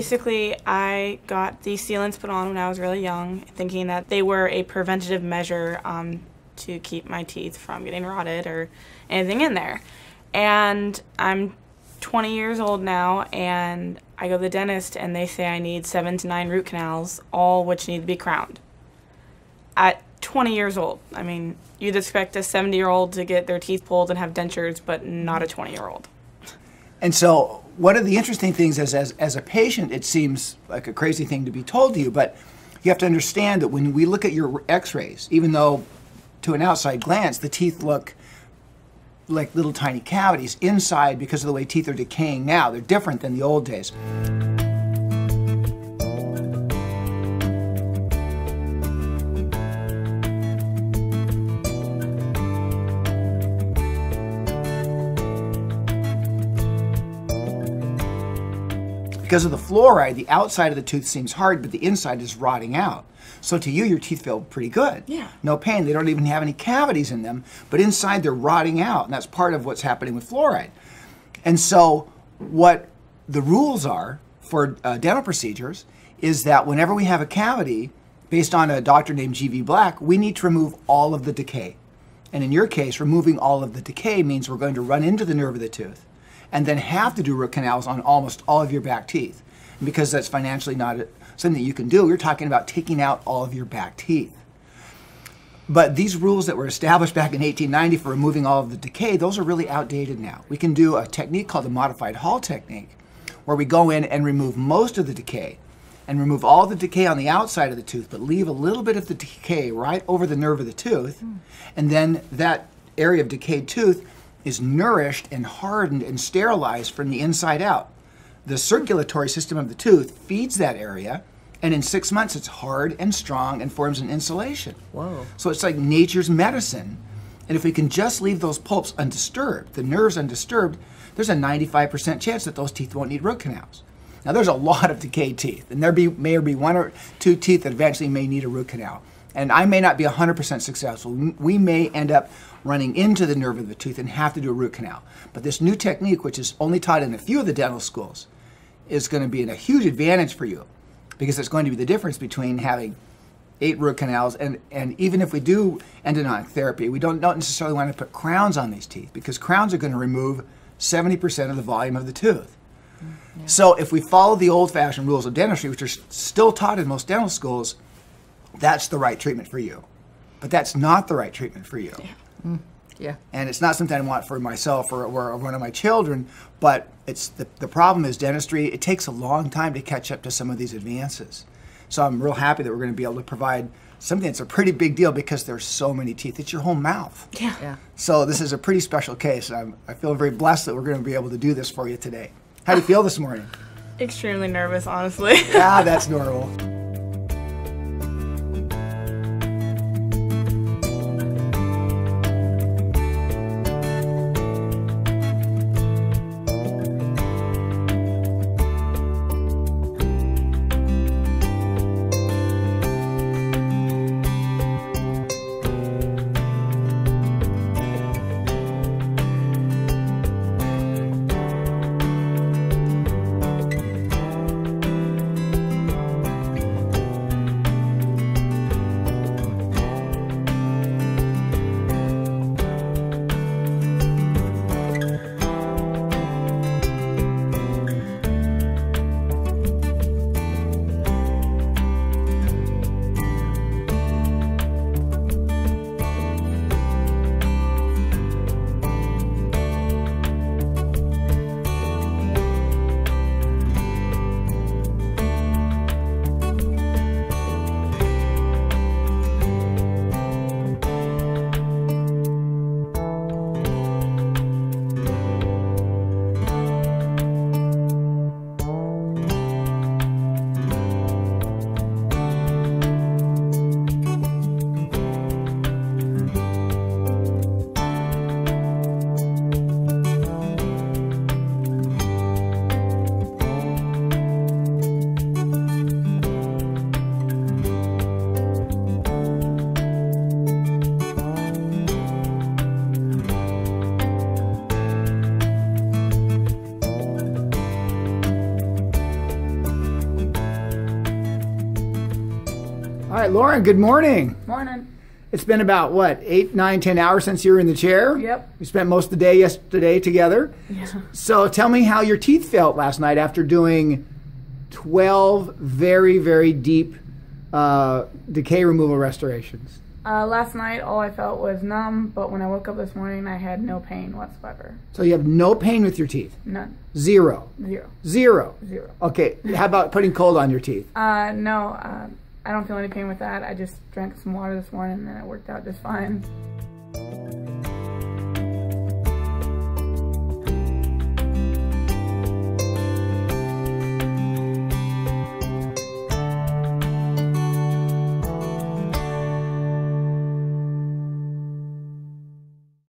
basically, I got these sealants put on when I was really young, thinking that they were a preventative measure to keep my teeth from getting rotted or anything in there. And I'm 20 years old now, and I go to the dentist, and they say I need 7 to 9 root canals, all which need to be crowned. At 20 years old, I mean, you'd expect a 70-year-old to get their teeth pulled and have dentures, but not a 20-year-old. And so one of the interesting things is, as a patient, it seems like a crazy thing to be told to you, but you have to understand that when we look at your x-rays, even though to an outside glance the teeth look like little tiny cavities, inside, because of the way teeth are decaying now, they're different than the old days. Because of the fluoride, the outside of the tooth seems hard, but the inside is rotting out. So to you, your teeth feel pretty good. Yeah. No pain. They don't even have any cavities in them, but inside they're rotting out, and that's part of what's happening with fluoride. And so what the rules are for dental procedures is that whenever we have a cavity, based on a doctor named G.V. Black, we need to remove all of the decay. And in your case, removing all of the decay means we're going to run into the nerve of the tooth and then have to do root canals on almost all of your back teeth. And because that's financially not something that you can do, you're talking about taking out all of your back teeth. But these rules that were established back in 1890 for removing all of the decay, those are really outdated now. We can do a technique called the modified Hall technique, where we go in and remove most of the decay and remove all the decay on the outside of the tooth, but leave a little bit of the decay right over the nerve of the tooth. And then that area of decayed tooth is nourished and hardened and sterilized from the inside out. The circulatory system of the tooth feeds that area, and in 6 months it's hard and strong and forms an insulation. Whoa. So it's like nature's medicine. And if we can just leave those pulps undisturbed, the nerves undisturbed, there's a 95% chance that those teeth won't need root canals. Now there's a lot of decayed teeth, and there may be 1 or 2 teeth that eventually may need a root canal. And I may not be 100% successful. We may end up running into the nerve of the tooth and have to do a root canal. But this new technique, which is only taught in a few of the dental schools, is going to be a huge advantage for you, because it's going to be the difference between having 8 root canals and even if we do endodontic therapy, we don't necessarily want to put crowns on these teeth, because crowns are going to remove 70% of the volume of the tooth. Yeah. So if we follow the old-fashioned rules of dentistry, which are still taught in most dental schools, that's the right treatment for you. But that's not the right treatment for you. Yeah. Yeah. And it's not something I want for myself or one of my children, but it's the problem is dentistry, it takes a long time to catch up to some of these advances. So I'm real happy that we're going to be able to provide something that's a pretty big deal, because there's so many teeth. It's your whole mouth. Yeah. Yeah. So this is a pretty special case. I feel very blessed that we're going to be able to do this for you today. How do you feel this morning? Extremely nervous, honestly. Yeah, that's normal. All right, Lauren, good morning. Morning. It's been about, what, 8, 9, 10 hours since you were in the chair? Yep. We spent most of the day yesterday together. Yeah. So tell me how your teeth felt last night after doing 12 very, very deep decay removal restorations. Last night, all I felt was numb, but when I woke up this morning, I had no pain whatsoever. So you have no pain with your teeth? None. Zero? Zero. Zero? Zero. Okay, how about putting cold on your teeth? No, I don't feel any pain with that. I just drank some water this morning and it worked out just fine.